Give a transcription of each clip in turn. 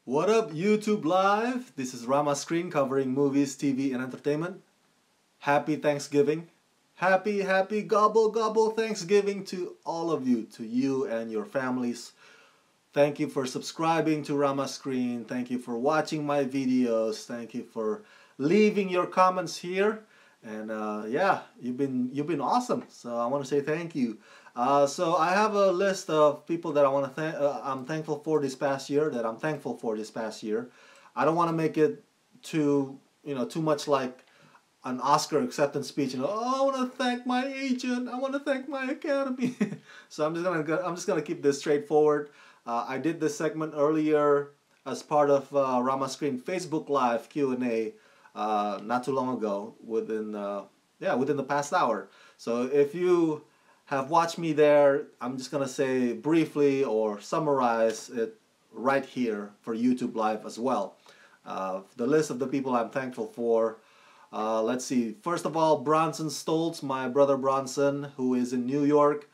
What up, YouTube Live? This is Rama Screen covering movies, TV, and entertainment. Happy Thanksgiving. Happy gobble gobble Thanksgiving to all of you, to you and your families. Thank you for subscribing to Rama Screen. Thank you for watching my videos. Thank you for leaving your comments here. And yeah, you've been awesome. So I want to say thank you. So I have a list of people that I want to thank. I'm thankful for this past year. That I'm thankful for this past year. I don't want to make it too much like an Oscar acceptance speech. Oh, I want to thank my agent. I want to thank my academy. So I'm just gonna keep this straightforward. I did this segment earlier as part of Rama Screen Facebook Live Q&A not too long ago, within the past hour. So if you have watched me there, I'm just gonna say briefly or summarize it right here for YouTube Live as well. The list of the people I'm thankful for. Let's see. First of all, Bronson Stoltz, my brother Bronson, who is in New York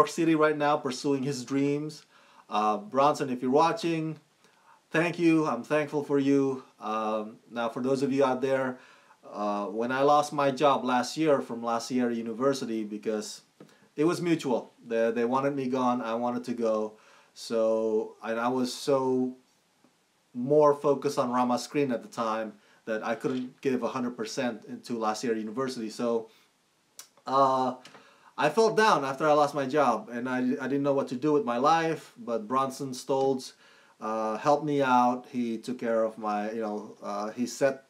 City right now, pursuing his dreams. Bronson, if you're watching, thank you. I'm thankful for you. Now, for those of you out there, when I lost my job last year from La Sierra University, because it was mutual. They wanted me gone. I wanted to go. So, and I was so more focused on Rama Screen at the time that I couldn't give 100% into La Sierra University. So, I felt down after I lost my job, and I didn't know what to do with my life. But Bronson Stoltz helped me out. He took care of my, he set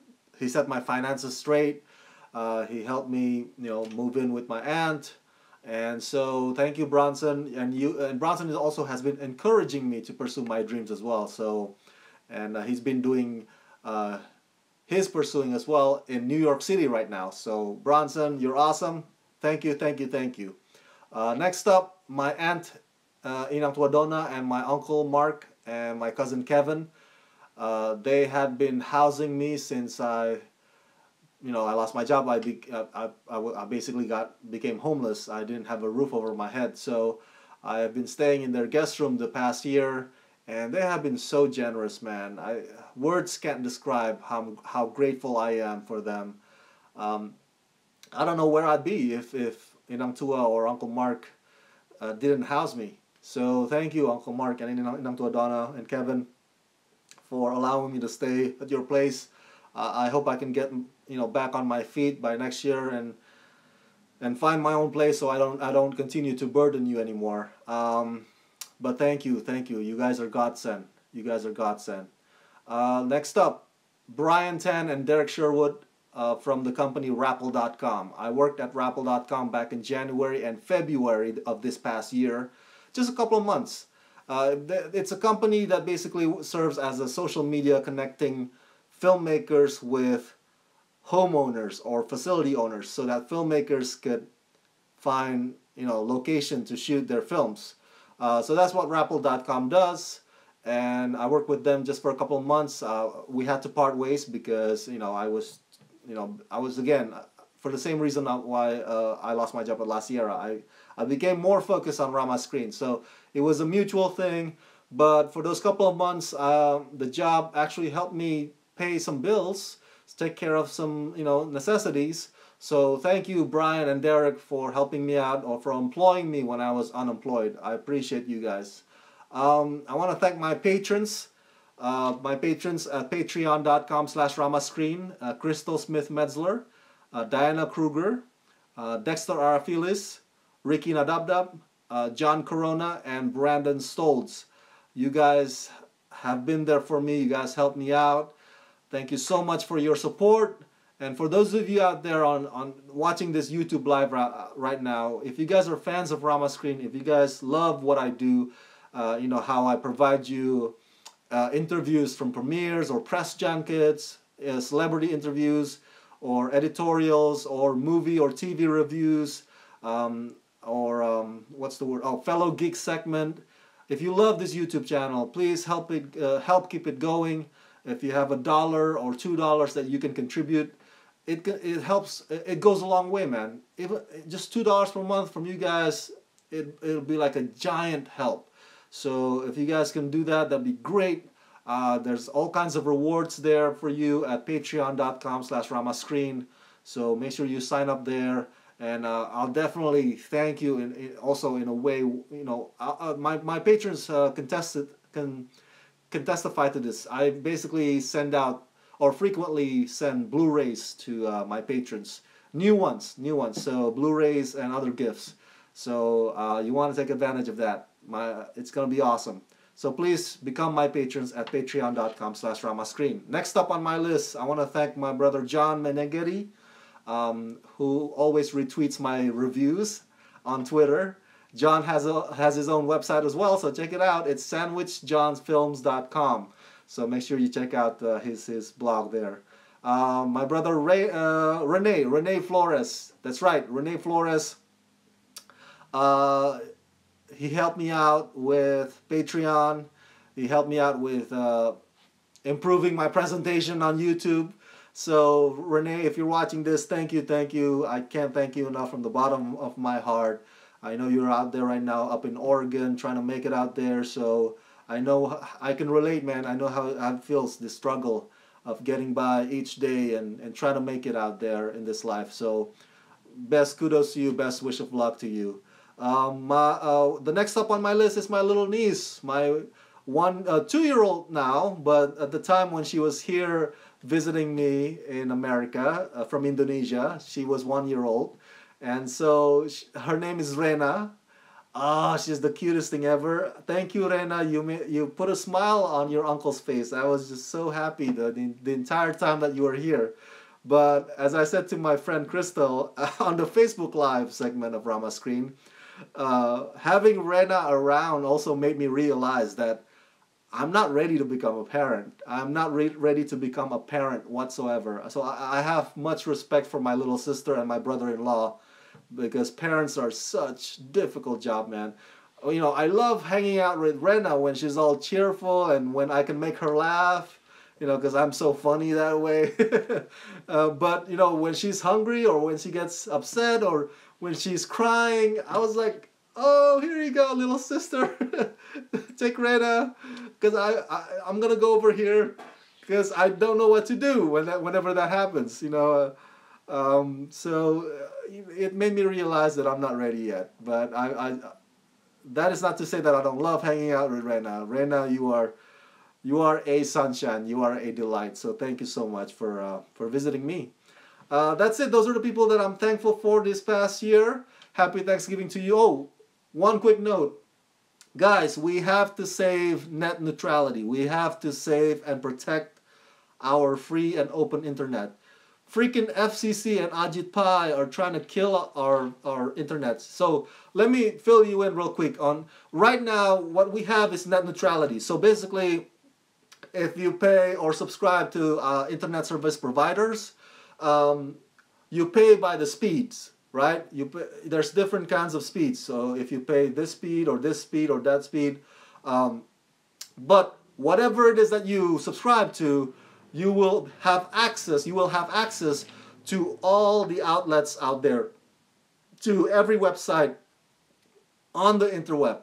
my finances straight. He helped me, move in with my aunt. And so thank you, Bronson. And Bronson also has been encouraging me to pursue my dreams as well. So, and he's been doing his pursuing as well in New York City right now. So Bronson, you're awesome. Thank you. Next up, my aunt Inang Tuadona and my uncle Mark and my cousin Kevin. They had been housing me since I lost my job. I basically became homeless. I didn't have a roof over my head. So I have been staying in their guest room the past year, and they have been so generous, man. Words can't describe how grateful I am for them. I don't know where I'd be if Inang Tua or Uncle Mark didn't house me. So thank you, Uncle Mark and Inang Tua Donna and Kevin, for allowing me to stay at your place. I hope I can get back on my feet by next year and find my own place, so I don't continue to burden you anymore. But thank you. You guys are godsend. Next up, Brian Tan and Derek Sherwood from the company Rappel.com. I worked at Rappel.com back in January and February of this past year, just a couple of months. It's a company that basically serves as a social media connecting filmmakers with homeowners or facility owners, so that filmmakers could find location to shoot their films. So that's what Rappel.com does, and I worked with them just for a couple of months. We had to part ways because I was again, for the same reason why I lost my job at La Sierra. I became more focused on Rama Screen, so it was a mutual thing. But for those couple of months, the job actually helped me pay some bills, take care of some necessities. So thank you, Brian and Derek, for helping me out or for employing me when I was unemployed. I appreciate you guys. I want to thank my patrons. My patrons at patreon.com/ramascreen, Crystal Smith Metzler, Diana Kruger, Dexter Arafilis, Ricky Nadabdab, John Corona, and Brandon Stoltz. You guys have been there for me. You guys helped me out. Thank you so much for your support. And for those of you out there on watching this YouTube live right now, if you guys are fans of Rama Screen, if you guys love what I do, how I provide you interviews from premieres or press junkets, celebrity interviews, or editorials, or movie or TV reviews, fellow geek segment. If you love this YouTube channel, please help keep it going. If you have $1 or $2 that you can contribute, it helps. It goes a long way, man. Just $2 per month from you guys, it'll be like a giant help. So if you guys can do that, that'd be great. There's all kinds of rewards there for you at patreon.com/ramascreen. So make sure you sign up there, and I'll definitely thank you. Also in a way, my patrons can testify to this. I basically send out or frequently send Blu-rays to my patrons, new ones. So Blu-rays and other gifts. So you want to take advantage of that. It's gonna be awesome. So please become my patrons at patreon.com/ramascreen. Next up on my list, I want to thank my brother John Meneghetti, who always retweets my reviews on Twitter. John has his own website as well, so check it out. It's sandwichjohnsfilms.com. So make sure you check out his blog there. My brother Rene Flores. That's right, Rene Flores. He helped me out with Patreon. He helped me out with improving my presentation on YouTube. So Rene, if you're watching this, thank you. I can't thank you enough from the bottom of my heart. I know you're out there right now up in Oregon trying to make it out there. So I know I can relate, man. I know how it feels, the struggle of getting by each day and trying to make it out there in this life. So best kudos to you, best wish of luck to you. The next up on my list is my little niece, my 2-year-old now, but at the time when she was here visiting me in America from Indonesia, she was 1 year old, and so her name is Rena. She's the cutest thing ever. Thank you, Rena. You put a smile on your uncle's face. I was just so happy the entire time that you were here. But as I said to my friend Crystal on the Facebook Live segment of Rama Screen, having Rena around also made me realize that I'm not ready to become a parent. I'm not ready to become a parent whatsoever. So I have much respect for my little sister and my brother-in-law, because parents are such difficult job, man. I love hanging out with Rena when she's all cheerful and when I can make her laugh, because I'm so funny that way. But, when she's hungry or when she gets upset or when she's crying, I was like, oh, here you go, little sister. Take Rena, because I'm going to go over here because I don't know what to do whenever that happens, So it made me realize that I'm not ready yet. But that is not to say that I don't love hanging out with Rena. Rena, you are a sunshine. You are a delight. So thank you so much for visiting me. That's it. Those are the people that I'm thankful for this past year. Happy Thanksgiving to you. Oh, one quick note. Guys, we have to save net neutrality. We have to save and protect our free and open internet. Freaking FCC and Ajit Pai are trying to kill our internet. So let me fill you in real quick on right now. What we have is net neutrality. So basically, if you pay or subscribe to internet service providers, you pay by the speeds, right? There's different kinds of speeds. So if you pay this speed or that speed, but whatever it is that you subscribe to, you will have access to all the outlets out there, to every website on the interweb,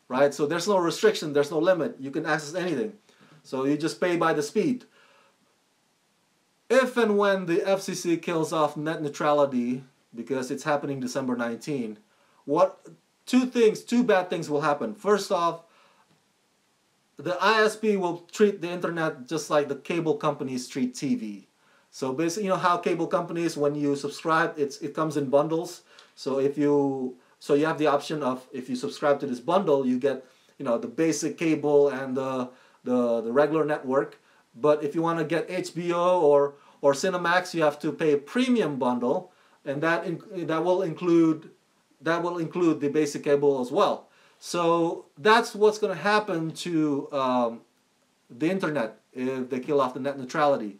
right? So there's no restriction, there's no limit. You can access anything. So you just pay by the speed. If and when the FCC kills off net neutrality, because it's happening December 19, two bad things will happen. First off, the ISP will treat the internet just like the cable companies treat TV. So basically, how cable companies, when you subscribe, it comes in bundles. So you have the option of, if you subscribe to this bundle, you get the basic cable and the regular network. But if you want to get HBO or Cinemax, you have to pay a premium bundle, and that will include the basic cable as well. So that's what's going to happen to the internet if they kill off the net neutrality.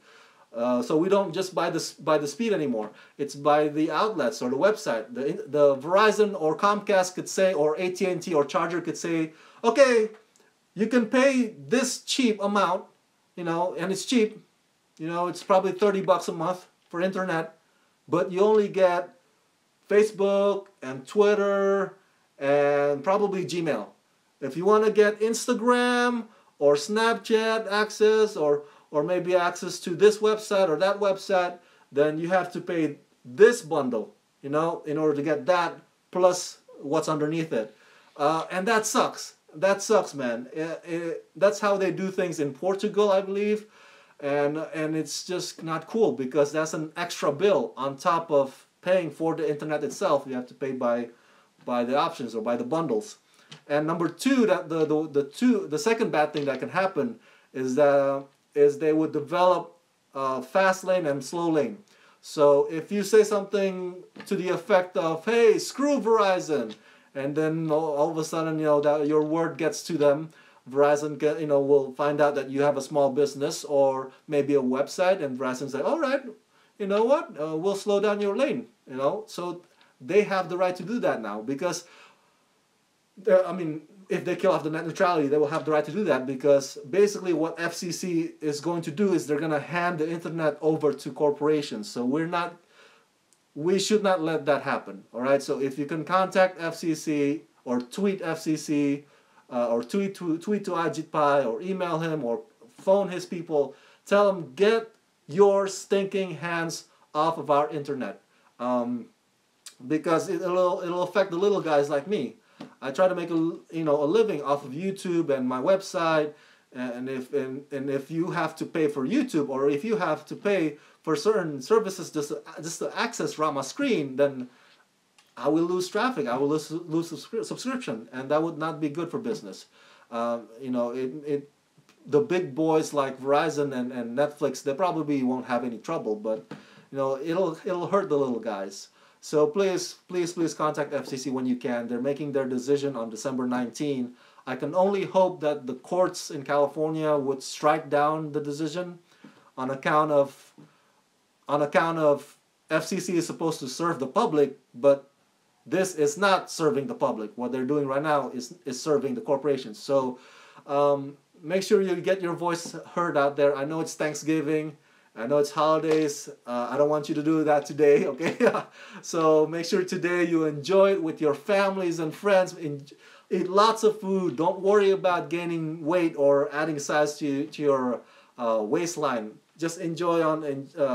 So we don't just buy the speed anymore. It's by the outlets or the website. The Verizon or Comcast could say, or AT&T or Charter could say, okay, you can pay this cheap amount, and it's cheap. It's probably $30 a month for internet, but you only get Facebook and Twitter and probably Gmail. If you want to get Instagram or Snapchat access, or maybe access to this website or that website, then you have to pay this bundle, you know, in order to get that plus what's underneath it. And that sucks. That sucks, man. That's how they do things in Portugal, I believe. And it's just not cool because that's an extra bill on top of paying for the internet itself. You have to pay by the options or by the bundles. And number two, that the second bad thing that can happen is they would develop fast lane and slow lane. So if you say something to the effect of, "Hey, screw Verizon," and then all of a sudden, you know, that your word gets to them, Verizon will find out that you have a small business or maybe a website, and Verizon's like, "All right, you know what? We'll slow down your lane." You know, so they have the right to do that now because, I mean, if they kill off the net neutrality, they will have the right to do that because basically what FCC is going to do is they're going to hand the internet over to corporations. So we should not let that happen. All right. So if you can contact FCC or tweet FCC or tweet to Ajit Pai or email him or phone his people, tell them, get your stinking hands off of our internet, because it'll affect the little guys like me. I try to make a living off of YouTube and my website, and if you have to pay for YouTube, or if you have to pay for certain services just to access Rama Screen, then I will lose traffic. I will lose subscription, and that would not be good for business. The big boys like Verizon and Netflix, they probably won't have any trouble, but it'll hurt the little guys. So please contact FCC when you can. They're making their decision on December 19. I can only hope that the courts in California would strike down the decision on account of FCC is supposed to serve the public, but this is not serving the public. What they're doing right now is serving the corporations. So make sure you get your voice heard out there. I know it's Thanksgiving. I know it's holidays. I don't want you to do that today, okay? So make sure today you enjoy it with your families and friends. Eat lots of food. Don't worry about gaining weight or adding size to your waistline. Just enjoy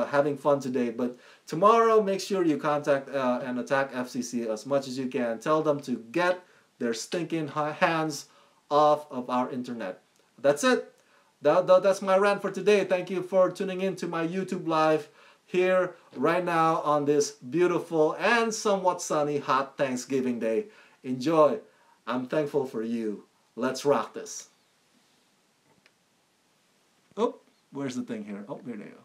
having fun today. But tomorrow, make sure you contact and attack FCC as much as you can. Tell them to get their stinking hands off of our internet. That's it. That's my rant for today. Thank you for tuning in to my YouTube live here right now on this beautiful and somewhat sunny hot Thanksgiving Day. Enjoy. I'm thankful for you. Let's rock this. Oh, where's the thing here? Oh, there they go.